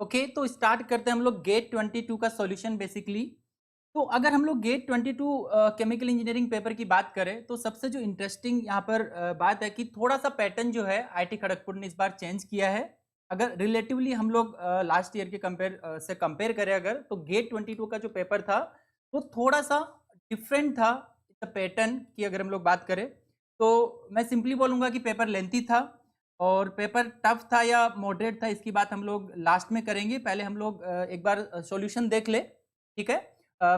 Okay, तो start करते हैं हम लोग गेट 22 का सॉल्यूशन बेसिकली। तो अगर हम लोग गेट 22 केमिकल इंजीनियरिंग पेपर की बात करें तो सबसे जो इंटरेस्टिंग यहाँ पर बात है कि थोड़ा सा पैटर्न जो है आईटी खड़गपुर ने इस बार चेंज किया है। अगर रिलेटिवली हम लोग लास्ट ईयर के कंपेयर करें अगर, तो गेट 22 का जो पेपर था वो थोड़ा सा डिफरेंट था पैटर्न की। अगर हम लोग बात करें तो मैं सिंपली बोलूँगा कि पेपर लेंथी था और पेपर टफ था या मॉडरेट था, इसकी बात हम लोग लास्ट में करेंगे। पहले हम लोग एक बार सॉल्यूशन देख ले, ठीक है।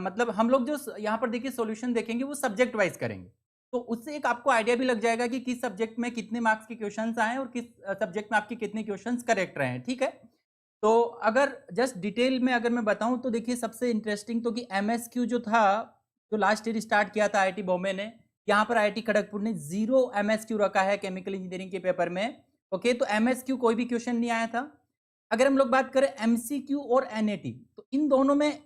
मतलब हम लोग जो यहाँ पर देखिए सॉल्यूशन देखेंगे वो सब्जेक्ट वाइज करेंगे, तो उससे एक आपको आइडिया भी लग जाएगा कि किस सब्जेक्ट में कितने मार्क्स के क्वेश्चंस आए और किस सब्जेक्ट में आपके कितने क्वेश्चंस करेक्ट रहे हैं, ठीक है। तो अगर जस्ट डिटेल में अगर मैं बताऊं तो देखिए सबसे इंटरेस्टिंग तो कि एमएसक्यू जो था, जो लास्ट ईयर स्टार्ट किया था आईआईटी बॉम्बे ने, यहाँ पर आईआईटी खड़गपुर ने 0 एमएसक्यू रखा है केमिकल इंजीनियरिंग के पेपर में। ओके, तो एमएसक्यू कोई भी क्वेश्चन नहीं आया था। अगर हम लोग बात करें एमसीक्यू और एनएटी, तो इन दोनों में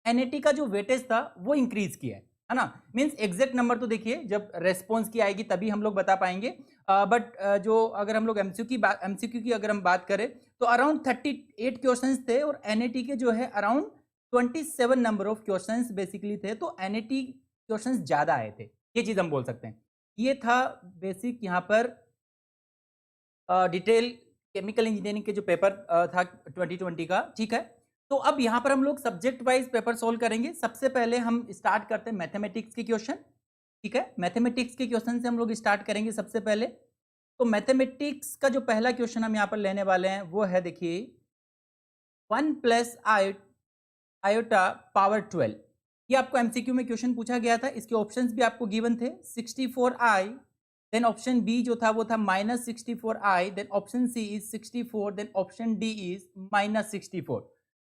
एनएटी का जो वेटेज था वो इंक्रीज किया है ना। मींस एग्जैक्ट नंबर तो देखिए जब रेस्पॉन्स की आएगी तभी हम लोग बता पाएंगे, बट जो अगर हम लोग एमसीक्यू की अगर हम बात करें तो अराउंड 38 क्वेश्चंस थे और एनएटी के जो है around 27 number of questions basically थे। तो एनएटी क्वेश्चंस ज्यादा आए थे, ये चीज हम बोल सकते हैं। ये था बेसिक यहाँ पर डिटेल केमिकल इंजीनियरिंग के जो पेपर था 2020 का, ठीक है। तो अब यहाँ पर हम लोग सब्जेक्ट वाइज पेपर सोल्व करेंगे। सबसे पहले हम स्टार्ट करते हैं मैथमेटिक्स के क्वेश्चन, ठीक है। मैथमेटिक्स के क्वेश्चन से हम लोग स्टार्ट करेंगे सबसे पहले। तो मैथमेटिक्स का जो पहला क्वेश्चन हम यहाँ पर लेने वाले हैं वो है, देखिए 1 प्लस आयोटा पावर 12। ये आपको एमसीक्यू में क्वेश्चन पूछा गया था। इसके ऑप्शंस भी आपको गिवन थे, 64i, देन ऑप्शन बी जो था वो था -64i, then option C is 64, then option D is -64।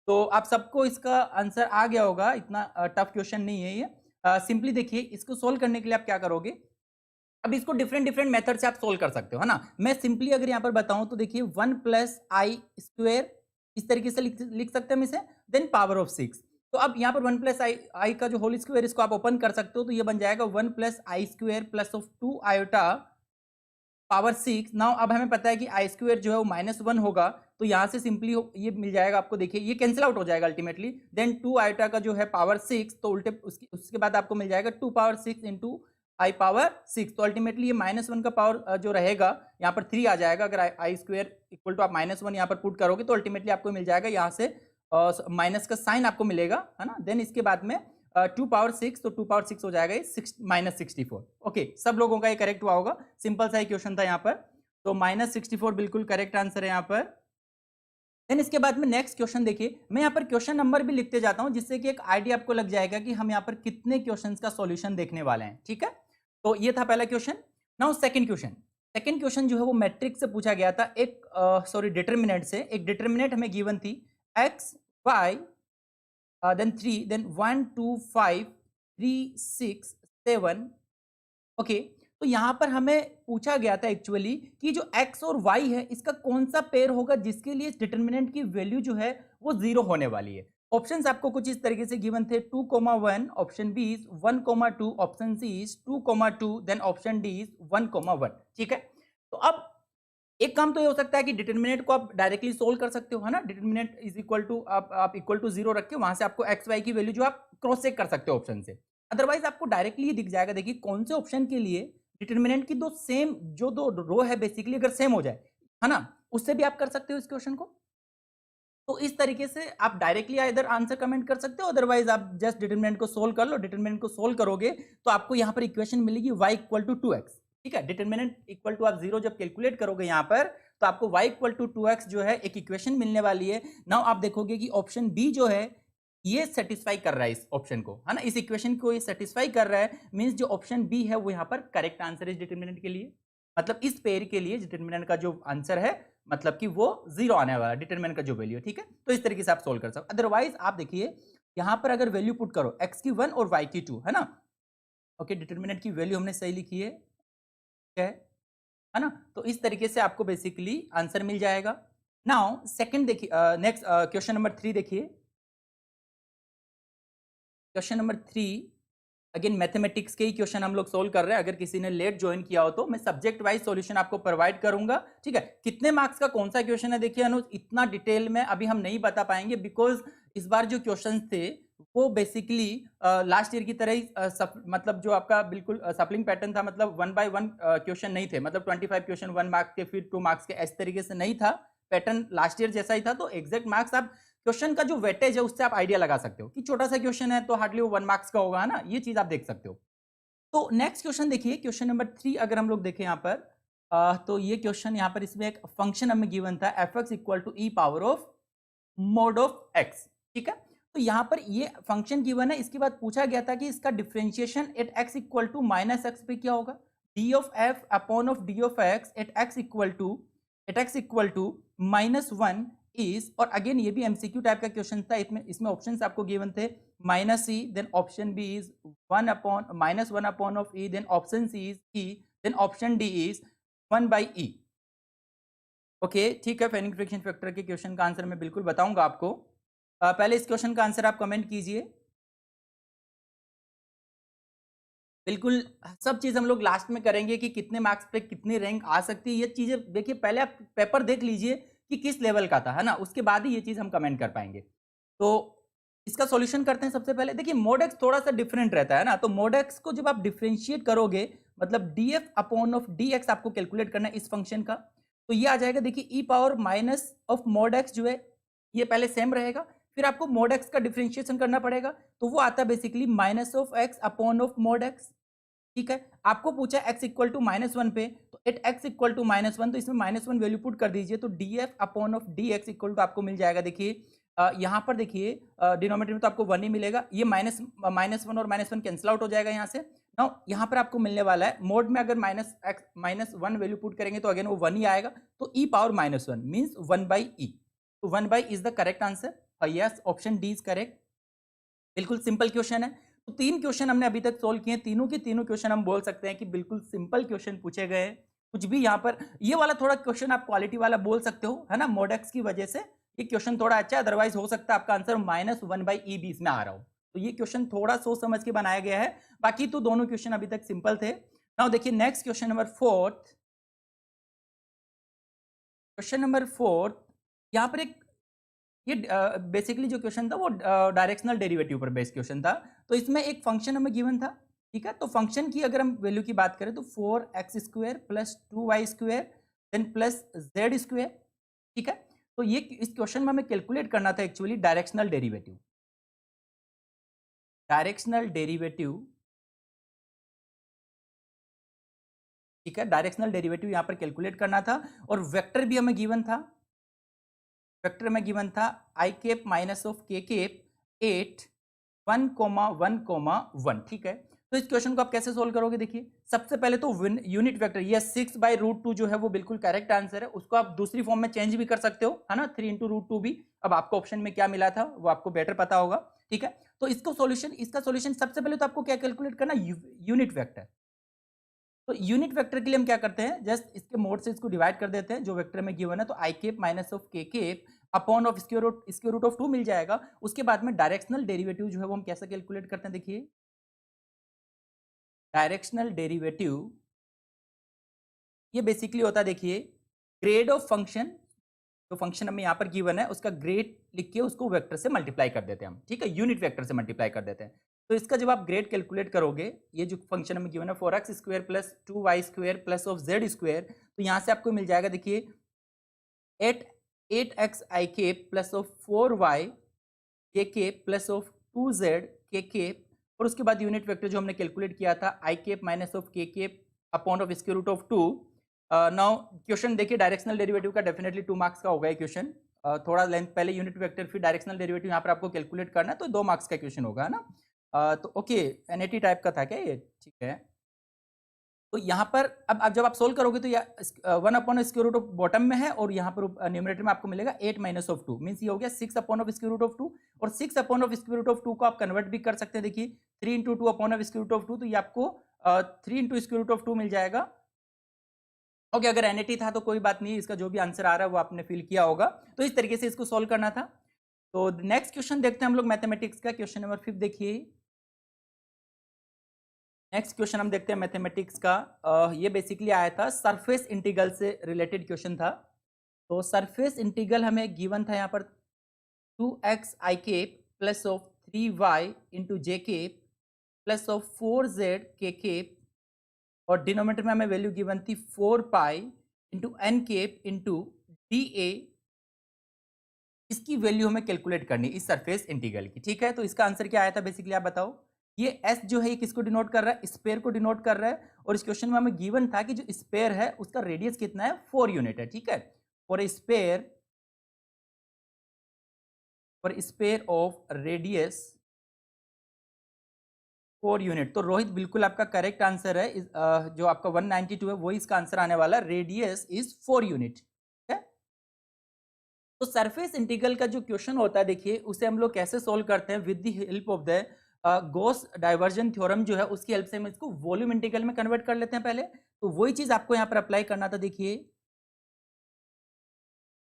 तो आप सबको इसका आंसर आ गया होगा, इतना टफ क्वेश्चन नहीं है ये। सिंपली देखिए इसको सोल्व करने के लिए आप क्या करोगे, अब इसको डिफरेंट डिफरेंट मेथड से आप सोल्व कर सकते हो, है ना। मैं सिंपली अगर यहाँ पर बताऊं तो देखिए 1 प्लस आई स्क्वेयर इस तरीके से लिख सकते हैं हम इसे, देन पावर ऑफ 6। तो अब यहाँ पर 1 प्लस आई का जो होल स्क्वायर इसको आप ओपन कर सकते हो, तो ये बन जाएगा 1 plus I square plus of 2 iota power 6। Now अब हमें पता है कि आई स्क्वायर जो है वो -1 होगा, तो यहाँ से सिंपली ये मिल जाएगा आपको, देखिए ये कैंसिल आउट हो जाएगा अल्टीमेटली। देन 2 आयोटा का जो है पावर 6, तो उल्टे उसके बाद आपको मिल जाएगा 2 पावर 6 इंटू आई पावर 6। तो अल्टीमेटली ये -1 का पावर जो रहेगा यहाँ पर 3 आ जाएगा। अगर आई स्क्वायर इक्वल टू आप -1 यहाँ पर पुट करोगे तो अल्टीमेटली आपको मिल जाएगा यहाँ से माइनस का साइन आपको मिलेगा, है ना। देन इसके बाद में 2 पावर 6, तो 2 पावर 6 हो जाएगा ये -64। ओके, सब लोगों का ये करेक्ट हुआ होगा, सिंपल सा ही क्वेश्चन था यहाँ पर। तो -64 बिल्कुल करेक्ट आंसर है यहाँ पर। देन इसके बाद में नेक्स्ट क्वेश्चन देखिए, मैं यहाँ पर क्वेश्चन नंबर भी लिखते जाता हूँ जिससे कि एक आइडिया आपको लग जाएगा कि हम यहाँ पर कितने क्वेश्चंस का सॉल्यूशन देखने वाले हैं, ठीक है। तो ये था पहला question. Now second question. Second question जो है वो मैट्रिक्स से पूछा गया था, एक डिटरमिनेंट से। एक डिटरमिनेंट हमें गिवन थी x y, then 3, then 1 2 5 3 6 7। Okay, तो यहाँ पर हमें पूछा गया था एक्चुअली कि जो x और y है इसका कौन सा पेयर होगा जिसके लिए डिटरमिनेंट की वैल्यू जो है वो 0 होने वाली है। ऑप्शंस आपको कुछ इस तरीके से गिवन थे, 2,1, option B is 1,2, option C is 2,2, then option D is 1,1, ठीक है। तो अब एक काम तो ये हो सकता है कि डिटरमिनेंट को आप डायरेक्टली सोल्व कर सकते हो, है ना। डिटरमिनेंट इज इक्वल टू आप इक्वल टू 0 रख के वहां से आपको एक्स वाई की वैल्यू जो आप क्रॉस चेक कर सकते हो ऑप्शन से। अदरवाइज आपको डायरेक्टली ये दिख जाएगा, देखिए कौन से ऑप्शन के लिए डिटरमिनेंट की दो रो है बेसिकली अगर सेम हो जाए, है ना, उससे भी आप कर सकते हो इस क्वेश्चन को। तो इस तरीके से आप डायरेक्टली इधर आंसर कमेंट कर सकते हो, अदरवाइज आप जस्ट डिटरमिनेंट को सोल्व कर लो। डिटरमिनेंट को सोल्व करोगे तो आपको यहाँ पर इक्वेशन मिलेगी y इक्वल टू 2x, ठीक है। डिटरमिनेंट इक्वल टू आप 0 जब कैलकुलेट करोगे यहाँ पर तो आपको y इक्वल टू 2x जो है एक इक्वेशन मिलने वाली है। नाउ आप देखोगे कि ऑप्शन बी जो है ये सेटिस्फाई कर रहा है इस ऑप्शन को, है ना, इस इक्वेशन को ये सेटिस्फाई कर रहा है। मींस जो ऑप्शन बी है वो यहाँ पर करेक्ट आंसर है डिटरमिनेंट के लिए, मतलब इस पेयर के लिए डिटरमिनेंट का जो आंसर है मतलब कि वो 0 आने वाला है डिटरमिनेंट का जो वैल्यू है, ठीक है। तो इस तरीके से आप सोल्व कर सकते हो। अदरवाइज आप देखिए यहाँ पर अगर वैल्यू पुट करो x की 1 और y की 2, है ना। ओके, डिटरमिनेंट की वैल्यू हमने सही लिखी है ना। तो इस तरीके से आपको बेसिकली आंसर मिल जाएगा। नाउ सेकंड देखिए, नेक्स्ट क्वेश्चन नंबर 3 देखिए। क्वेश्चन नंबर 3 अगेन मैथमेटिक्स के ही क्वेश्चन हम लोग सोल्व कर रहे हैं। अगर किसी ने लेट ज्वाइन किया हो तो मैं सब्जेक्ट वाइज सॉल्यूशन आपको प्रोवाइड करूंगा, ठीक है। कितने मार्क्स का कौन सा क्वेश्चन है देखिए अनुज, इतना डिटेल में अभी हम नहीं बता पाएंगे, बिकॉज इस बार जो क्वेश्चन थे वो बेसिकली लास्ट ईयर की तरह ही मतलब जो आपका बिल्कुल सप्लिंग पैटर्न था, मतलब 1 बाय 1 क्वेश्चन नहीं थे, मतलब 25 क्वेश्चन 1 मार्क्स के फिर 2 मार्क्स के, इस तरीके से नहीं था। पैटर्न लास्ट ईयर जैसा ही था। तो एग्जैक्ट मार्क्स आप क्वेश्चन का जो वेटेज है उससे आप आइडिया लगा सकते हो कि छोटा सा क्वेश्चन है तो हार्डली वो 1 मार्क्स का होगा ना, ये चीज आप देख सकते हो। तो नेक्स्ट क्वेश्चन देखिए, क्वेश्चन नंबर 3 अगर हम लोग देखें यहाँ पर, तो ये क्वेश्चन यहाँ पर इसमें एक फंक्शन हमें गिवन था f x equal to e power of mod of x, ठीक है। तो यहाँ पर ये फंक्शन गिवन है, इसके बाद पूछा गया था कि इसका differentiation at x equal to minus x पे क्या होगा, d of f upon of d of x at x equal to minus one is, और अगेन ये भी एमसीक्यू टाइप का क्वेश्चन था, इसमें ऑप्शंस आपको गिवन थे minus e, then option B is minus one upon of e, then option C is e, then option D is 1 by e. Okay ठीक है, फेनिंग फ्रिक्शन फैक्टर के question का answer मैं बिल्कुल बताऊंगा आपको। पहले इस क्वेश्चन का आंसर आप कमेंट कीजिए। बिल्कुल सब चीज हम लोग लास्ट में करेंगे कि कितने मार्क्स पे कितनी रैंक आ सकती है, ये चीजें देखिए पहले आप पेपर देख लीजिए कि किस लेवल का था, है ना, उसके बाद ही ये चीज हम कमेंट कर पाएंगे। तो इसका सॉल्यूशन करते हैं। सबसे पहले देखिए मोड एक्स थोड़ा सा डिफरेंट रहता है ना, तो मोड एक्स को जब आप डिफ्रेंशिएट करोगे, मतलब D f upon of d x आपको कैलकुलेट करना है इस फंक्शन का, तो ये आ जाएगा देखिए e power minus of mod x जो है ये पहले सेम रहेगा, फिर आपको मोड एक्स का डिफ्रेंशिएशन करना पड़ेगा, तो वो आता है basically minus of x upon of mod x, ठीक है। आपको पूछा x equal to minus one पे, तो at x equal to minus one, तो इसमें माइनस वन वैल्यू पुट कर दीजिए, तो d f upon of d x equal to आपको मिल जाएगा। देखिए यहाँ पर देखिए डिनोमिनेटर में तो आपको वन ही मिलेगा, ये माइनस वन और माइनस वन कैंसिल आउट हो जाएगा यहाँ से। नाउ यहाँ पर आपको मिलने वाला है मोड में, अगर माइनस वन वैल्यू पुट करेंगे तो अगेन वो वन ही आएगा, तो e power minus one means one by e, तो one by is the correct answer. Yes, option D is correct. बिल्कुल सिंपल क्वेश्चन है। तो 3 क्वेश्चन हमने अभी तक सोल्व किए, तीनों के तीनों क्वेश्चन हम बोल सकते हैं कि बिल्कुल सिंपल क्वेश्चन पूछे गए। कुछ भी यहाँ पर ये वाला थोड़ा क्वेश्चन आप क्वालिटी वाला बोल सकते हो, है ना, मोडेक्स की वजह से ये क्वेश्चन थोड़ा अच्छा है, अदरवाइज हो सकता है आपका आंसर माइनस वन बाई ई बीस में आ रहा हो, तो ये क्वेश्चन थोड़ा सोच समझ के बनाया गया है। बाकी तो दोनों क्वेश्चन अभी तक सिंपल थे। नाउ देखिए नेक्स्ट क्वेश्चन नंबर फोर्थ, यहाँ पर एक ये बेसिकली जो क्वेश्चन था वो डायरेक्शनल डेरिवेटिव पर बेस्ड क्वेश्चन था। तो इसमें एक फंक्शन हमें गिवन था, ठीक है। तो फंक्शन की अगर हम वैल्यू की बात करें तो 4x square plus 2y square then plus z square, ठीक है। तो ये इस क्वेश्चन में हमें कैलकुलेट करना था एक्चुअली डायरेक्शनल डेरिवेटिव। ठीक है, डायरेक्शनल डेरिवेटिव यहाँ पर कैलकुलेट करना था, और वेक्टर भी हमें गिवन था, वेक्टर में गिवन था i cap minus of k cap 8 1,1,1, ठीक है। तो इस क्वेश्चन को आप कैसे सोल्व करोगे, देखिए सबसे पहले तो यूनिट वेक्टर, ये 6/√2 जो है वो बिल्कुल करेक्ट आंसर है, उसको आप दूसरी फॉर्म में चेंज भी कर सकते हो, है ना, 3 इंटू रूट टू भी। अब आपको ऑप्शन में क्या मिला था वो आपको बेटर पता होगा, ठीक है। तो इसका सोल्यूशन सबसे पहले तो आपको क्या कैलकुलेट करना, यूनिट वेक्टर। तो यूनिट वेक्टर के लिए हम क्या करते हैं, जस्ट इसके मोड से इसको डिवाइड कर देते हैं, जो वेक्टर में गिवन है, तो i cap minus of k cap upon of square root of 2 मिल जाएगा। उसके बाद में डायरेक्शनल डेरिवेटिव जो है वो हम कैसे कैलकुलेट करते हैं, देखिए डायरेक्शनल डेरिवेटिव ये बेसिकली होता है, देखिए ग्रेड ऑफ फंक्शन, जो फंक्शन हमें यहाँ पर गिवन है उसका ग्रेड लिख के उसको वेक्टर से मल्टीप्लाई कर देते हैं हम, ठीक है, यूनिट वेक्टर से मल्टीप्लाई कर देते हैं। तो इसका जब आप ग्रेड कैलकुलेट करोगे, ये जो फंक्शन हमें गिवन है 4x square plus 2y square plus of z square, तो यहाँ से आपको मिल जाएगा देखिए 8x I cap plus of 4y के केप प्लस ऑफ 2z के केप, और उसके बाद यूनिट वेक्टर जो हमने कैलकुलेट किया था i cap minus of k cap upon of square root of 2। Now question देखिए डायरेक्शनल डेरिवेटिव का डेफिनेटली 2 मार्क्स का होगा ये क्वेश्चन, थोड़ा लेंथ, पहले यूनिट वेक्टर फिर डायरेक्शनल डेरिवेटिव यहाँ पर आपको कैलकुलेट करना है, तो 2 मार्क्स का क्वेश्चन होगा, है ना। तो ओके एनएटी टाइप का था क्या ये, ठीक है। तो यहाँ पर अब जब आप सोल्व करोगे तो या 1 upon square root of bottom में है, और यहाँ पर न्यूमरेटर में आपको मिलेगा 8 माइनस ऑफ 2, मीन्स ये हो गया 6 upon of square root of 2, और 6 upon of square root of 2 को आप कन्वर्ट भी कर सकते हैं, देखिए 3 into 2 upon of square root of 2, तो ये आपको 3 इंटू स्क्वायर रूट ऑफ 2 मिल जाएगा। ओके अगर एनएटी था तो कोई बात नहीं, इसका जो भी आंसर आ रहा है वो आपने फिल किया होगा, तो इस तरीके से इसको सोल्व करना था। तो नेक्स्ट क्वेश्चन देखते हैं हम लोग मैथमेटिक्स का, क्वेश्चन नंबर 5 देखिए। नेक्स्ट क्वेश्चन हम देखते हैं मैथमेटिक्स का। ये बेसिकली आया था सरफेस इंटीग्रल से रिलेटेड क्वेश्चन था। तो सरफेस इंटीग्रल हमें गिवन था यहाँ पर 2x i cap plus of 3y into j cap plus of 4z k cap, और डिनोमिनेटर में हमें वैल्यू गिवन थी 4 pi into n cap into d a. इसकी वैल्यू हमें कैलकुलेट करनी इस सरफेस इंटीग्रल की, ठीक है। तो इसका आंसर क्या आया था बेसिकली आप बताओ। ये एस जो है ये किसको डिनोट कर रहा है, स्पेयर को डिनोट कर रहा है, और इस क्वेश्चन में हमें गिवन था कि जो स्पेयर है उसका रेडियस कितना है, 4 यूनिट है, ठीक है। For sphere of radius 4 unit. तो रोहित बिल्कुल आपका करेक्ट आंसर है। जो आपका 192 है वही इसका आंसर आने वाला है, रेडियस इज 4 यूनिट, ठीक है। तो सरफेस इंटीग्रल का जो क्वेश्चन होता है देखिए उसे हम लोग कैसे सोल्व करते हैं, with the help of the Gauss diversion theorem जो है उसकी हेल्प से हम इसको वॉल्यूम इंटीग्रल में कन्वर्ट कर लेते हैं पहले। तो वही चीज आपको यहाँ पर अप्लाई करना था। देखिए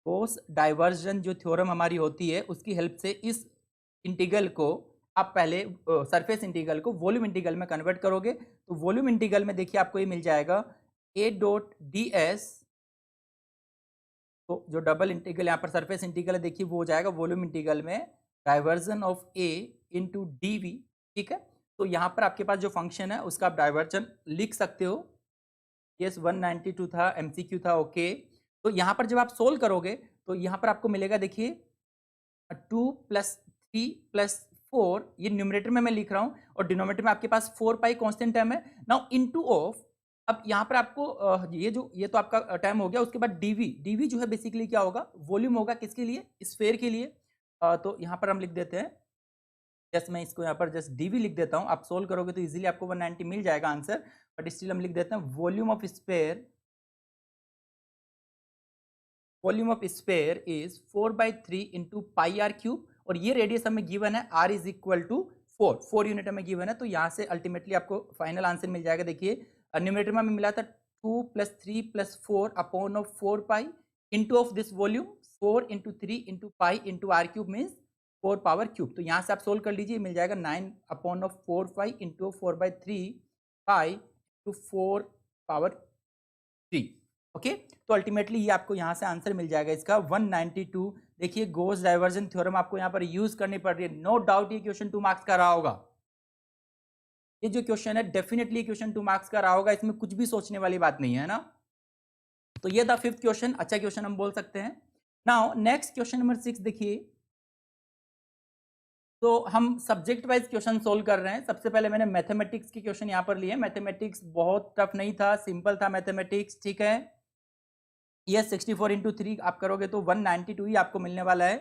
गॉस डाइवर्जन जो थ्योरम हमारी होती है उसकी हेल्प से इस इंटीग्रल को आप पहले सरफेस इंटीग्रल को वॉल्यूम इंटीग्रल में कन्वर्ट करोगे। तो वॉल्यूम इंटीग्रल में देखिए आपको ये मिल जाएगा a डॉट डी एस। तो जो डबल इंटीग्रल यहाँ पर सरफेस इंटीग्रल है देखिए वो हो जाएगा वॉल्यूम इंटीग्रल में divergence of a into d v, ठीक है। तो यहाँ पर आपके पास जो फंक्शन है उसका आप डाइवर्जन लिख सकते हो। यस 192 था, एमसीक्यू था, ओके। तो यहाँ पर जब आप सोल्व करोगे तो यहाँ पर आपको मिलेगा देखिए 2 प्लस 3 प्लस 4, ये न्यूमरेटर में मैं लिख रहा हूँ, और डिनोमिनेटर में आपके पास 4 पाई कांस्टेंट टर्म है। नाउ इनटू ऑफ, अब यहाँ पर आपको ये तो आपका टर्म हो गया। उसके बाद डीवी जो है बेसिकली क्या होगा, वॉल्यूम होगा, किसके लिए, स्फेयर के लिए। तो यहाँ पर हम लिख देते हैं, जस्ट मैं इसको यहाँ पर जस्ट डीवी लिख देता हूँ। आप सोल्व करोगे तो इजीली आपको 190 मिल जाएगा आंसर, बट स्टिल हम लिख देते हैं volume of sphere is 4/3 into pi r cube, और ये रेडियस हमें गिवन है r is equal to 4 unit हमें गिवन है। तो यहाँ से अल्टीमेटली आपको फाइनल आंसर मिल जाएगा। देखिए न्यूमरेटर में हमें मिला था 2 plus 3 plus 4 upon of 4 pi into of this volume 4 into 3 into pi into r cube means 4 power cube. तो यहाँ से आप सोल्व कर लीजिए, मिल जाएगा 9 upon of 4 pi into 4/3 pi into 4 power 3, okay. तो अल्टीमेटली ये आपको यहाँ से आंसर मिल जाएगा इसका 192। देखिए गॉस डाइवर्जन थ्योरम आपको यहाँ पर यूज करनी पड़ रही है, नो डाउट ये क्वेश्चन 2 मार्क्स का रहा होगा। ये जो क्वेश्चन है डेफिनेटली क्वेश्चन 2 मार्क्स का रहा होगा, इसमें कुछ भी सोचने वाली बात नहीं है ना। तो ये था 5th क्वेश्चन, अच्छा क्वेश्चन हम बोल सकते हैं। नाउ नेक्स्ट क्वेश्चन नंबर 6 देखिए। तो हम सब्जेक्ट वाइज क्वेश्चन सोल्व कर रहे हैं। सबसे पहले मैंने मैथमेटिक्स के क्वेश्चन यहाँ पर लिए। मैथमेटिक्स बहुत टफ नहीं था, सिंपल था मैथमेटिक्स, ठीक है। ये 64 इंटू 3 आप करोगे तो 192 ही आपको मिलने वाला है।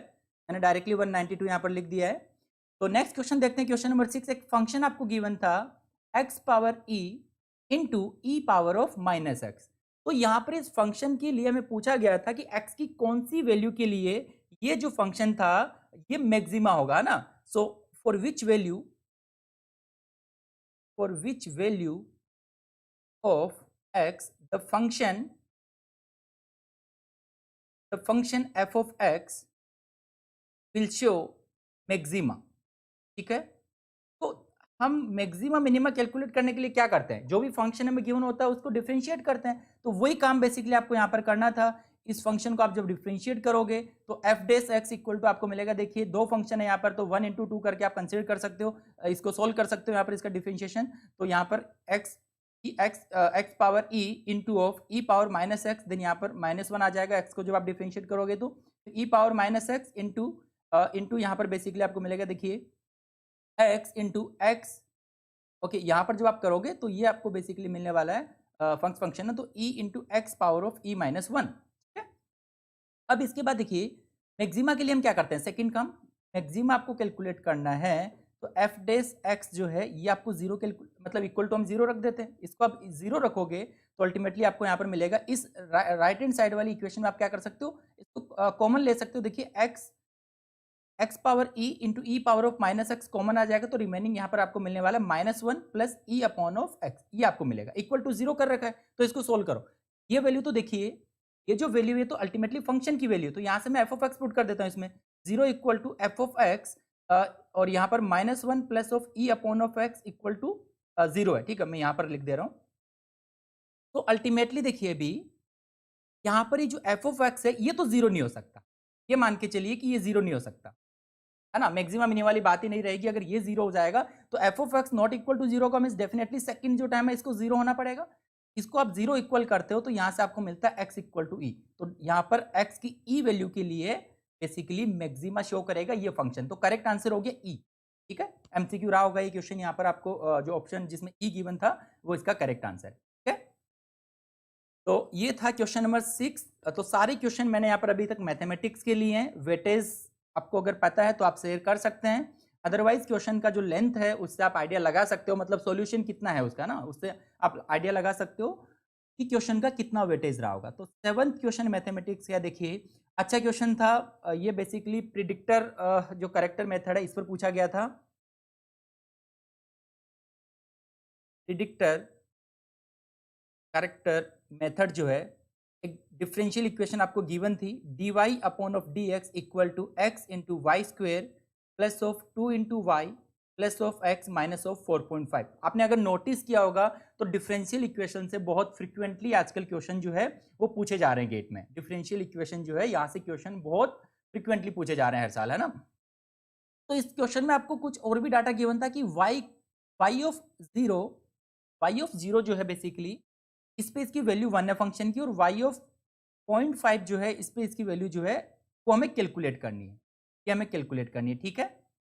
मैंने डायरेक्टली 192 यहाँ पर लिख दिया है। तो नेक्स्ट क्वेश्चन देखते हैं, क्वेश्चन नंबर 6। एक फंक्शन आपको गिवन था x power e into e power of minus x. तो यहाँ पर इस फंक्शन के लिए हमें पूछा गया था कि x की कौन सी वैल्यू के लिए ये जो फंक्शन था ये मैक्सिमा होगा ना। So for which value of x the function f of x will show maxima, ठीक है। तो हम मैक्सिमा मिनिमा कैलकुलेट करने के लिए क्या करते हैं, जो भी फंक्शन हमें गिवन होता है उसको डिफरेंशिएट करते हैं। तो वही काम बेसिकली आपको यहाँ पर करना था। इस फंक्शन को आप जब डिफरेंशिएट करोगे तो f dash x equal to आपको मिलेगा, देखिए दो फंक्शन है यहाँ पर, तो 1 इंटू 2 करके आप कंसिडर कर सकते हो, इसको सोल्व कर सकते हो यहाँ पर इसका डिफरेंशिएशन। तो यहाँ पर x power e into of e power minus x, then यहाँ पर -1 आ जाएगा। एक्स को जब आप डिफरेंशिएट करोगे तो e power minus x into यहाँ पर बेसिकली आपको मिलेगा देखिए x इंटू एक्स, ओके। यहाँ पर जब आप करोगे तो ये आपको बेसिकली मिलने वाला है फंक्शन है, तो e into x power of e minus 1, ठीक है। अब इसके बाद देखिए मैक्सिमा के लिए हम क्या करते हैं, सेकंड काम मैक्सिमा आपको कैलकुलेट करना है। तो एफ डेस एक्स जो है ये आपको जीरो मतलब इक्वल टू हम जीरो रख देते हैं। इसको आप जीरो रखोगे तो अल्टीमेटली आपको यहाँ पर मिलेगा। इस राइट हैंड साइड वाली इक्वेशन में आप क्या कर सकते हो, इसको कॉमन ले सकते हो। देखिए x power e into e power of minus x common आ जाएगा, तो रिमेनिंग यहाँ पर आपको मिलने वाला -1 plus e upon of x, ये आपको मिलेगा। इक्वल टू जीरो कर रखा है तो इसको सोल्व करो। ये वैल्यू तो देखिए, ये जो वैल्यू है तो अल्टीमेटली फंक्शन की वैल्यू, तो यहाँ से मैं एफ ऑफ एक्स पुट कर देता हूँ इसमें, zero equal to f of x, और यहाँ पर -1 plus of e upon of x equal to 0 है, ठीक है, मैं यहाँ पर लिख दे रहा हूँ। तो अल्टीमेटली देखिए भी यहाँ पर ये जो एफ ऑफ एक्स है ये तो 0 नहीं हो सकता, ये मान के चलिए कि ये 0 नहीं हो सकता, है ना, मैक्सिमम इन्हीं वाली बात ही नहीं रहेगी। अगर ये 0 हो जाएगा तो f of x not equal to 0 का मींस डेफिनेटली सेकंड जो टाइम है इसको 0 होना पड़ेगा। इसको आप 0 इक्वल करते हो तो यहाँ से आपको मिलता है x इक्वल टू ई। तो यहाँ पर x की ई वैल्यू के लिए बेसिकली मैक्सिमा शो करेगा ये फंक्शन। तो करेक्ट आंसर हो गया ई, ठीक है। एमसीक्यू रहा होगा ये क्वेश्चन, यहाँ पर आपको जो ऑप्शन जिसमें ई गिवन था वो इसका करेक्ट आंसर है, ठीक है। तो ये था क्वेश्चन नंबर 6। तो सारे क्वेश्चन मैंने यहाँ पर अभी तक मैथमेटिक्स के लिए हैं। वेटेज आपको अगर पता है तो आप शेयर कर सकते हैं, अदरवाइज क्वेश्चन का जो लेंथ है उससे आप आइडिया लगा सकते हो, मतलब सॉल्यूशन कितना है उसका ना, उससे आप आइडिया लगा सकते हो कि क्वेश्चन का कितना वेटेज रहा होगा। तो 7th क्वेश्चन मैथमेटिक्स का देखिए, अच्छा क्वेश्चन था। ये बेसिकली प्रिडिक्टर जो करेक्टर मेथड है इस पर पूछा गया था। प्रिडिक्टर करेक्टर मेथड जो है, एक डिफरेंशियल इक्वेशन आपको गिवन थी, dy upon of dx equal to x into y square plus of 2 into y plus of x minus of 4.5। आपने अगर नोटिस किया होगा तो डिफरेंशियल इक्वेशन से बहुत फ्रिक्वेंटली आजकल क्वेश्चन जो है वो पूछे जा रहे हैं गेट में। डिफरेंशियल इक्वेशन जो है यहाँ से क्वेश्चन बहुत फ्रिक्वेंटली पूछे जा रहे हैं हर साल, है ना। तो इस क्वेश्चन में आपको कुछ और भी डाटा गिवन था कि वाई ऑफ जीरो जो है बेसिकली इस पे इसकी वैल्यू 1 है फंक्शन की, और y ऑफ 0.5 जो है इस पे इसकी वैल्यू जो है वो हमें कैलकुलेट करनी है, ये हमें कैलकुलेट करनी है, ठीक है।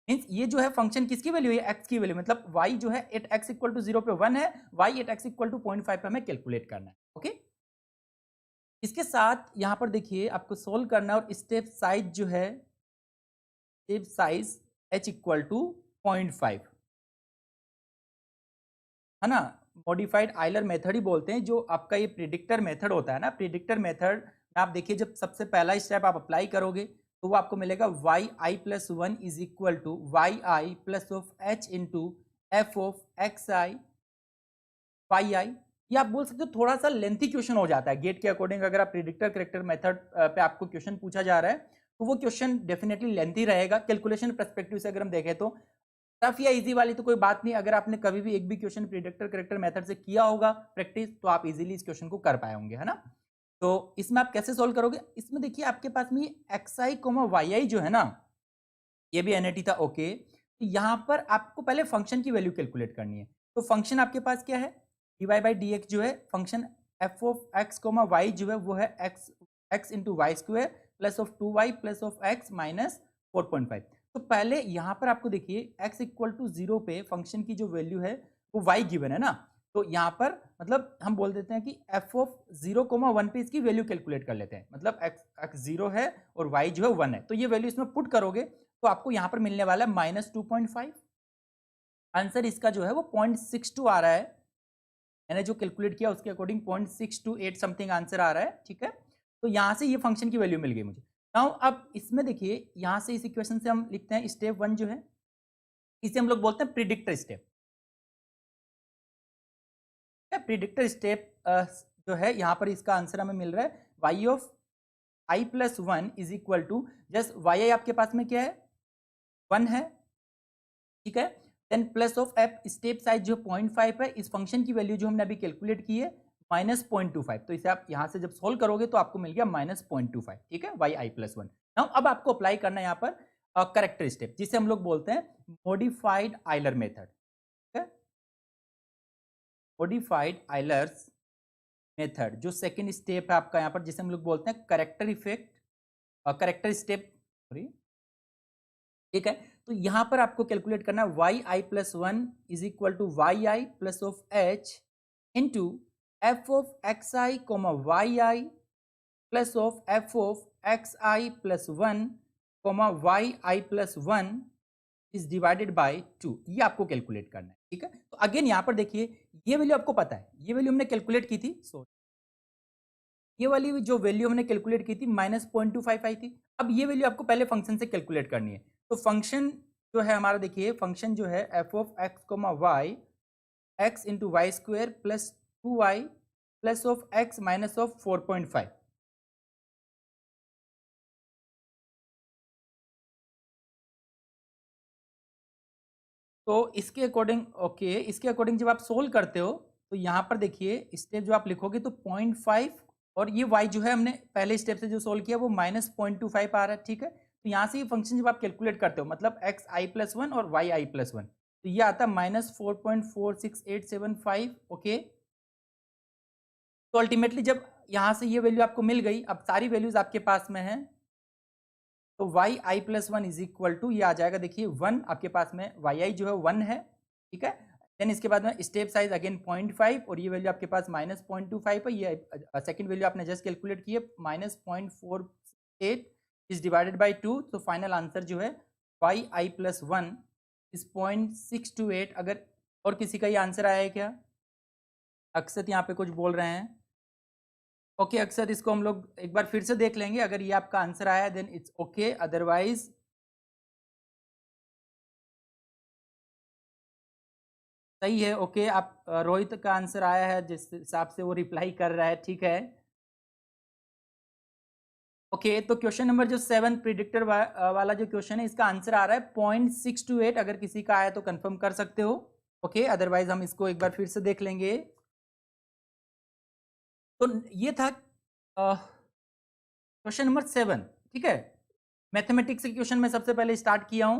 मींस ये जो है फंक्शन किसकी वैल्यू है, x की वैल्यू, मतलब y जो है एट x इक्वल टू 0 पे 1 है, y at x equal to 0.5 पे हमें कैलकुलेट करना है, ओके। इसके साथ यहाँ पर देखिए आपको सोल्व करना है, और स्टेप साइज जो है, step size h equal to 0.5, है ना। मॉडिफाइड आइलर मेथड ही बोलते हैं जो आपका ये प्रिडिक्टर मेथड होता है ना। प्रिडिक्टर मेथड में आप देखिए जब सबसे पहला स्टेप आप अप्लाई करोगे तो वो आपको मिलेगा Y I plus 1 is equal to Y I plus of H into F of x I Y I. ये आप बोल सकते हो थोड़ा सा लेंथी क्वेश्चन हो जाता है गेट के अकॉर्डिंग। अगर आप प्रिडिक्टर करेक्टर मेथड पे आपको क्वेश्चन पूछा जा रहा है तो वो क्वेश्चन डेफिनेटली लेंथी रहेगा। कैलकुलेशन पर्सपेक्टिव से अगर हम देखें तो टफ या इजी वाली तो कोई बात नहीं, अगर आपने कभी भी एक भी क्वेश्चन प्रिडिक्टर करेक्टर मेथड से किया होगा प्रैक्टिस तो आप इजीली इस क्वेश्चन को कर पाए होंगे, है ना। तो इसमें आप कैसे सोल्व करोगे, इसमें देखिए आपके पास में एक्स आई कोमा वाई आई जो है ना, ये भी एनएटी था, ओके। तो यहाँ पर आपको पहले फंक्शन की वैल्यू कैलकुलेट करनी है। तो फंक्शन आपके पास क्या है, d y by d x जो है function f of x comma y जो है वो है x into y square plus of 2y plus of x minus 4.5। तो पहले यहाँ पर आपको देखिए x इक्वल टू 0 पे फंक्शन की जो वैल्यू है वो y गिवन है ना। तो यहाँ पर मतलब हम बोल देते हैं कि f ऑफ 0,1 पे इसकी वैल्यू कैलकुलेट कर लेते हैं, मतलब x 0 है और y जो है 1 है। तो ये वैल्यू इसमें पुट करोगे तो आपको यहाँ पर मिलने वाला है -2.5। आंसर इसका जो है वो 0.62 आ रहा है, मैंने जो कैलकुलेट किया उसके अकॉर्डिंग 0.628 समथिंग आंसर आ रहा है, ठीक है। तो यहाँ से ये फंक्शन की वैल्यू मिल गई मुझे। नाउ अब इसमें देखिए यहाँ से इस इक्वेशन से हम लिखते हैं स्टेप 1 जो है इसे हम लोग बोलते हैं प्रिडिक्टर स्टेप। प्रिडिक्टर स्टेप जो है यहाँ पर इसका आंसर हमें मिल रहा है Y of I plus 1 is equal to just Y I आपके पास में क्या है 1 है, ठीक है। Then plus of F step size जो 0.5 है, इस फंक्शन की वैल्यू जो हमने अभी कैलकुलेट की है -0.25। तो इसे आप यहाँ से जब सोल्व करोगे तो आपको मिल गया -0.25, ठीक है, वाई आई प्लस 1। नाउ अब आपको अप्लाई करना है यहाँ पर करेक्टर स्टेप जिसे हम लोग बोलते हैं मॉडिफाइड आइलर मेथड, ठीक है। मॉडिफाइड आइलर्स मेथड जो सेकंड स्टेप है आपका यहाँ पर जिसे हम लोग बोलते हैं corrector effect, corrector step, sorry, ठीक है। तो यहां पर आपको कैलकुलेट करना है y I plus 1 is equal to Y I plus of H into F of x i comma y I plus of f of x i plus 1 comma y I plus 1 is divided by 2। ये आपको calculate करना है, ठीक है। तो again यहाँ पर देखिए ये वैल्यू आपको पता है, ये वैल्यू हमने कैलकुलेट की थी, सॉरी ये वाली जो वैल्यू हमने कैलकुलेट की थी -0.25 आई थी। अब ये वैल्यू आपको पहले फंक्शन से कैलकुलेट करनी है। तो फंक्शन जो है हमारा देखिए फंक्शन जो है f of x comma y x into y square plus 2y plus of x minus of 4.5। तो इसके अकॉर्डिंग ओके, इसके अकॉर्डिंग जब आप सोल्व करते हो तो यहाँ पर देखिए स्टेप जो आप लिखोगे तो 0.5 और ये y जो है हमने पहले स्टेप से जो सोल्व किया वो -0.25 आ रहा है, ठीक है। तो यहाँ से ये फंक्शन जब आप कैलकुलेट करते हो मतलब xi+1 और yi+1 तो ये आता है -4.46875, ओके। तो अल्टीमेटली जब यहाँ से ये वैल्यू आपको मिल गई, अब सारी वैल्यूज आपके पास में है, तो yi+1 इज इक्वल टू ये आ जाएगा, देखिए 1 आपके पास में yi जो है 1 है, ठीक है। देन इसके बाद में स्टेप साइज अगेन 0.5 और ये वैल्यू आपके पास -0.25 है, ये सेकंड वैल्यू आपने जस्ट कैलकुलेट की है -0.48 इज डिवाइडेड बाय 2, तो फाइनल आंसर जो है yi+1 इज 0.628। अगर और किसी का ये आंसर आया है क्या? अक्षत यहाँ पे कुछ बोल रहे हैं, ओके अक्षत, इसको हम लोग एक बार फिर से देख लेंगे, अगर ये आपका आंसर आया देन इट्स ओके, अदरवाइज सही है, ओके। आप रोहित का आंसर आया है जिस हिसाब से वो रिप्लाई कर रहा है, ठीक है। ओके तो क्वेश्चन नंबर जो 7 प्रिडिक्टर वाला जो क्वेश्चन है इसका आंसर आ रहा है 0.628। अगर किसी का आया तो कंफर्म कर सकते हो, ओके, अदरवाइज हम इसको एक बार फिर से देख लेंगे। तो ये था क्वेश्चन नंबर 7, ठीक है। मैथमेटिक्स के क्वेश्चन में सबसे पहले स्टार्ट किया हूं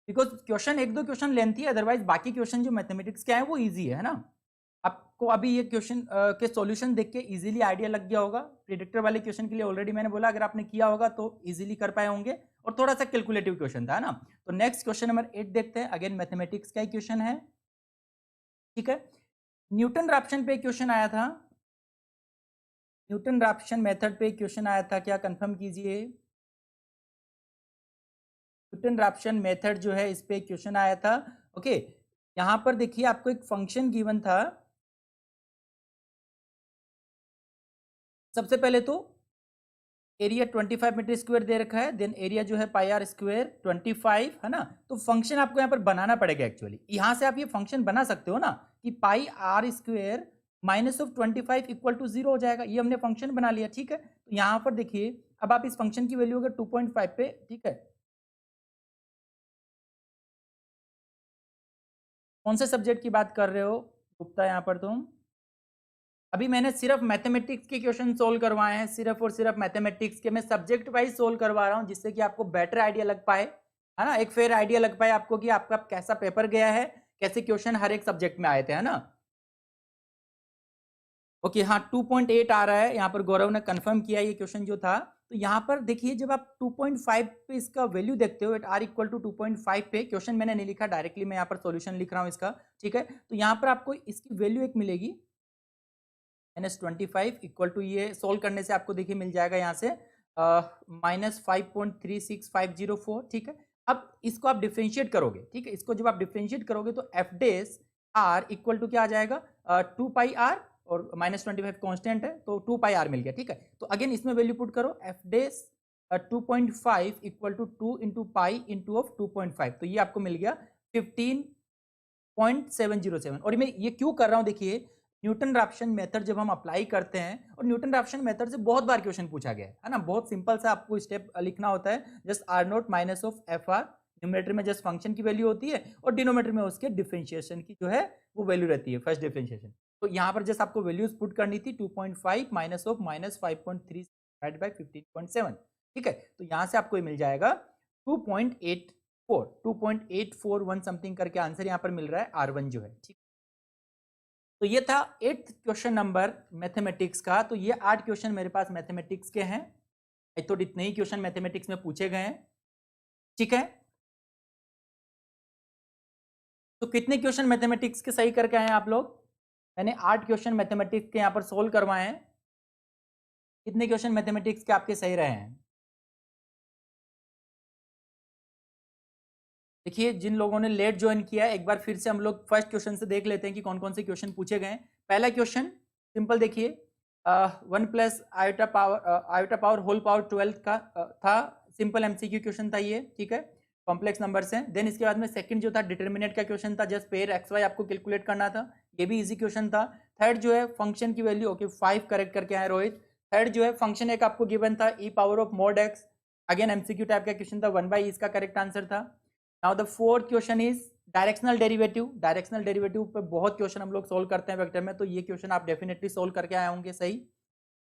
बिकॉज क्वेश्चन एक दो क्वेश्चन लेंथी है, अदरवाइज बाकी क्वेश्चन जो मैथमेटिक्स के आए वो इजी है ना। आपको अभी ये क्वेश्चन के सॉल्यूशन देख के इजीली आइडिया लग गया होगा। प्रिडिक्टर वाले क्वेश्चन के लिए ऑलरेडी मैंने बोला अगर आपने किया होगा तो इजीली कर पाए होंगे, और थोड़ा सा कैलकुलेटिव क्वेश्चन था ना। तो नेक्स्ट क्वेश्चन नंबर 8 देखते हैं, अगेन मैथमेटिक्स का ही क्वेश्चन है, ठीक है। न्यूटन रैप्शन पे क्वेश्चन आया था, न्यूटन रैप्शन मेथड पे क्वेश्चन आया था, क्या कंफर्म कीजिए। न्यूटन रैप्शन मेथड जो है इस पे क्वेश्चन आया था, ओके। यहां पर देखिए आपको एक फंक्शन गिवन था, सबसे पहले तो एरिया 25 मीटर स्क्वायर दे रखा है, देन एरिया जो है पाई आर स्क्वायर 25 है ना। तो फंक्शन आपको यहाँ पर बनाना पड़ेगा एक्चुअली, यहाँ से आप ये फंक्शन बना सकते हो ना कि पाई आर स्क्वायर -25 इक्वल टू 0 हो जाएगा, ये हमने फंक्शन बना लिया, ठीक है। तो यहाँ पर देखिए अब आप इस फंक्शन की वैल्यू अगर 2.5 पे, ठीक है, कौन से सब्जेक्ट की बात कर रहे हो गुप्ता यहाँ पर तुम? अभी मैंने सिर्फ मैथमेटिक्स के क्वेश्चन सोल्व करवाए हैं, सिर्फ और सिर्फ मैथमेटिक्स के मैं सब्जेक्ट वाइज सोल्व करवा रहा हूं, जिससे कि आपको बेटर आइडिया लग पाए, है ना, एक फेयर आइडिया लग पाए आपको कि आपका कैसा पेपर गया है, कैसे क्वेश्चन हर एक सब्जेक्ट में आए थे, है ना। ओके हाँ 2.8 आ रहा है, यहाँ पर गौरव ने कंफर्म किया ये क्वेश्चन जो था। तो यहाँ पर देखिए जब आप 2.5 पे इसका वैल्यू देखते हो एट आर इक्वल टू 2.5 पे, क्वेश्चन मैंने नहीं लिखा डायरेक्टली, मैं यहाँ पर सॉल्यूशन लिख रहा हूँ इसका, ठीक है। तो यहाँ पर आपको इसकी वैल्यू एक मिलेगी -25 इक्वल टू, ये सोल्व करने से आपको देखिए मिल जाएगा यहाँ से -5.36504, ठीक है। अब इसको आप डिफ्रेंशिएट करोगे, ठीक है, इसको जब आप डिफ्रेंशिएट करोगे तो f dash r equal to क्या आ जाएगा 2πr, और -25 कॉन्स्टेंट है तो 2πr मिल गया, ठीक है। तो अगेन इसमें वैल्यू पुट करो, f dash 2.5 equal to 2 into pi into of 2.5, तो ये आपको मिल गया 15.707। और मैं ये क्यों कर रहा हूँ, देखिए न्यूटन रैप्शन मेथड जब हम अप्लाई करते हैं, और न्यूटन रैप्शन मेथड से बहुत बार क्वेश्चन पूछा गया है ना, बहुत सिंपल सा आपको स्टेप लिखना होता है, just r naught minus of f r, numerator में जस्ट फंक्शन की वैल्यू होती है और डिनोमिनेटर में उसके डिफरेंशिएशन की जो है वो वैल्यू रहती है, फर्स्ट डिफरेंशिएशन। तो यहाँ पर जस्ट आपको वैल्यूज पुट करनी थी, 2.5 माइनस ऑफ -5.3 डिवाइडेड बाय 15.7, ठीक है। तो यहाँ से आपको मिल जाएगा 2.841 समथिंग करके आंसर यहाँ पर मिल रहा है R1 जो है, ठीक। तो ये था 8th क्वेश्चन नंबर मैथमेटिक्स का। तो ये 8 क्वेश्चन मेरे पास मैथमेटिक्स के हैं, तो इतने ही क्वेश्चन मैथमेटिक्स में पूछे गए हैं, ठीक है। तो कितने क्वेश्चन मैथमेटिक्स के सही करके आए हैं आप लोग? मैंने 8 क्वेश्चन मैथमेटिक्स के यहाँ पर सोल्व करवाए हैं, कितने क्वेश्चन मैथमेटिक्स के आपके सही रहे हैं? देखिए जिन लोगों ने लेट ज्वाइन किया है, एक बार फिर से हम लोग फर्स्ट क्वेश्चन से देख लेते हैं कि कौन कौन से क्वेश्चन पूछे गए हैं। पहला क्वेश्चन सिंपल देखिए, 1 plus iota power whole power 12 का था, सिंपल एमसीक्यू क्वेश्चन था ये, ठीक है, कॉम्प्लेक्स नंबर्स हैं। देन इसके बाद में सेकंड जो था डिटर्मिनेंट का क्वेश्चन था, जस्ट पेयर एक्स वाई आपको कैलकुलेट करना था, ये भी इजी क्वेश्चन था। थर्ड जो है फंक्शन की वैल्यू, ओके 5 करेक्ट करके आए रोहित। थर्ड जो है फंक्शन एक आपको गिवन था e power of mod x, again MCQ type का क्वेश्चन था, 1/e इसका करेक्ट आंसर था। Now the fourth question is directional derivative पे बहुत क्वेश्चन हम लोग सोल्व करते हैं वेक्टर में, तो ये क्वेश्चन आप डेफिनेटली सोल्व करके आए होंगे। सही,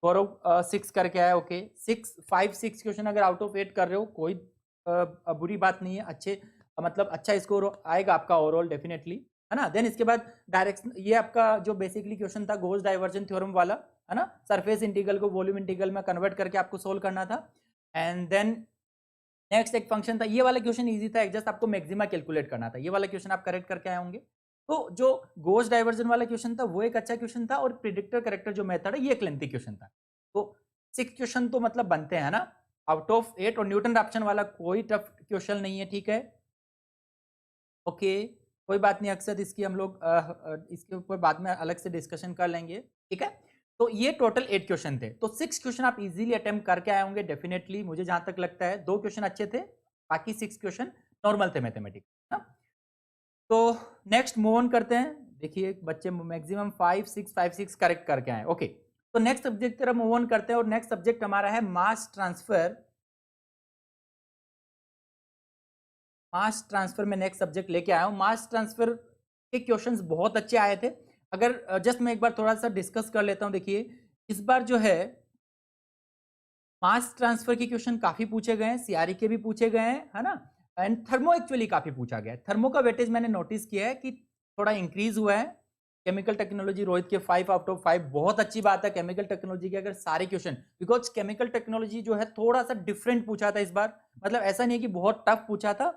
गौरव 6 करके आया। ओके, 6 क्वेश्चन अगर आउट ऑफ 8 कर रहे हो कोई बुरी बात नहीं है, अच्छे मतलब अच्छा स्कोर आएगा आपका ओवरऑल डेफिनेटली, है ना। देन इसके बाद डायरेक्शन, ये आपका जो बेसिकली क्वेश्चन था गॉस डाइवर्जन थ्योरम वाला, है ना, सरफेस इंटीग्रल को वॉल्यूम इंटीग्रल में कन्वर्ट करके आपको सोल्व करना था। एंड देन नेक्स्ट एक फंक्शन था, ये वाला क्वेश्चन इजी था, जस्ट आपको मैक्सिमा कैलकुलेट करना था, ये वाला क्वेश्चन आप करेक्ट करके आए होंगे। तो जो गॉस डाइवर्जन वाला क्वेश्चन था वो एक अच्छा क्वेश्चन था, और प्रिडिक्टर करेक्टर जो मेथड है ये एक लेंथी क्वेश्चन था। तो 6 क्वेश्चन तो मतलब बनते हैं ना आउट ऑफ 8, और न्यूटन रैप्शन वाला कोई टफ क्वेश्चन नहीं है, ठीक है। ओके, कोई बात नहीं अक्षत, इसकी हम लोग इसके ऊपर बाद में अलग से डिस्कशन कर लेंगे, ठीक है। तो ये टोटल 8 क्वेश्चन थे, तो 6 क्वेश्चन आप इजीली अटेम्प्ट करके आए होंगे डेफिनेटली, मुझे जहां तक लगता है 2 क्वेश्चन अच्छे थे, बाकी 6 क्वेश्चन नॉर्मल थे मैथमेटिक्स, है ना। तो नेक्स्ट मूव ऑन करते हैं। देखिए बच्चे मैक्सिमम 5 6 करेक्ट करके आए। ओके, तो नेक्स्ट सब्जेक्ट तरफ मूव ऑन करते हैं, और नेक्स्ट सब्जेक्ट हमारा है मास ट्रांसफर। मास ट्रांसफर में नेक्स्ट सब्जेक्ट लेके आया हूं। मास ट्रांसफर के क्वेश्चंस बहुत अच्छे आए थे। अगर जस्ट मैं एक बार थोड़ा सा डिस्कस कर लेता हूं। देखिए इस बार जो है मास ट्रांसफर के क्वेश्चन काफी पूछे गए हैं, सीआरई के भी पूछे गए हैं, है ना। एंड थर्मो एक्चुअली काफी पूछा गया है। थर्मो का वेटेज मैंने नोटिस किया है कि थोड़ा इंक्रीज हुआ है। केमिकल टेक्नोलॉजी रोहित के 5 आउट ऑफ 5, बहुत अच्छी बात है केमिकल टेक्नोलॉजी के अगर सारे क्वेश्चन, बिकॉज केमिकल टेक्नोलॉजी जो है थोड़ा सा डिफरेंट पूछा था इस बार, मतलब ऐसा नहीं है कि बहुत टफ पूछा था,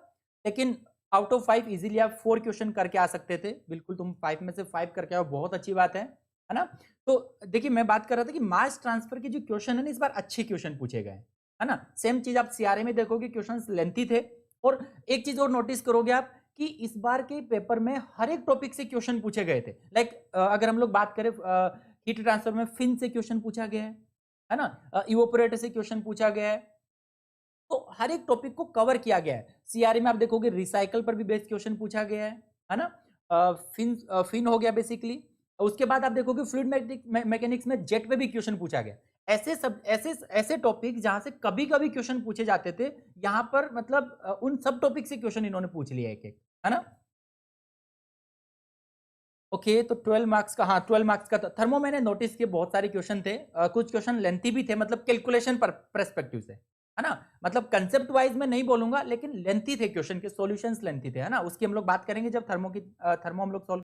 लेकिन आउट ऑफ 5 इजीली आप 4 क्वेश्चन करके आ सकते थे। बिल्कुल तुम 5 में से 5 करके आओ, बहुत अच्छी बात है ना। तो देखिए मैं बात कर रहा था कि मास ट्रांसफर के जो क्वेश्चन है ना इस बार अच्छे क्वेश्चन पूछे गए, है ना। सेम चीज आप सीआरए में देखोगे क्वेश्चन लेंथी थे, और एक चीज और नोटिस करोगे आप कि इस बार के पेपर में हर एक टॉपिक से क्वेश्चन पूछे गए थे। लाइक अगर हम लोग बात करें हीट ट्रांसफर में फिन से क्वेश्चन पूछा गया है ना, इवोपोरेटर से क्वेश्चन पूछा गया है, तो हर एक टॉपिक को कवर किया गया है। सीआरई में आप देखोगे रिसाइकल पर भी बेस्ड क्वेश्चन पूछा गया है ना। फिन हो गया बेसिकली। उसके बाद आप देखोगे फ्लूइड मैकेनिक्स में जेट पे भी क्वेश्चन पूछा गया। ऐसे टॉपिक जहां से कभी कभी क्वेश्चन पूछे जाते थे, यहां पर मतलब उन सब टॉपिक से क्वेश्चन इन्होंने पूछ लिया एक एक, है ना। ओके, तो 12 मार्क्स का, हाँ 12 मार्क्स का थर्मो मैंने नोटिस किए बहुत सारे क्वेश्चन थे, कुछ क्वेश्चन लेंथी भी थे, मतलब कैलकुलेशन पर पर्सपेक्टिव से, है ना। मतलब कंसेप्ट वाइज मैं नहीं बोलूंगा, लेकिन लेंथी थे क्वेश्चन के, सॉल्यूशंस लेंथी थे, है ना। उसकी हम लोग बात करेंगे जब थर्मो हम लोग सॉल्व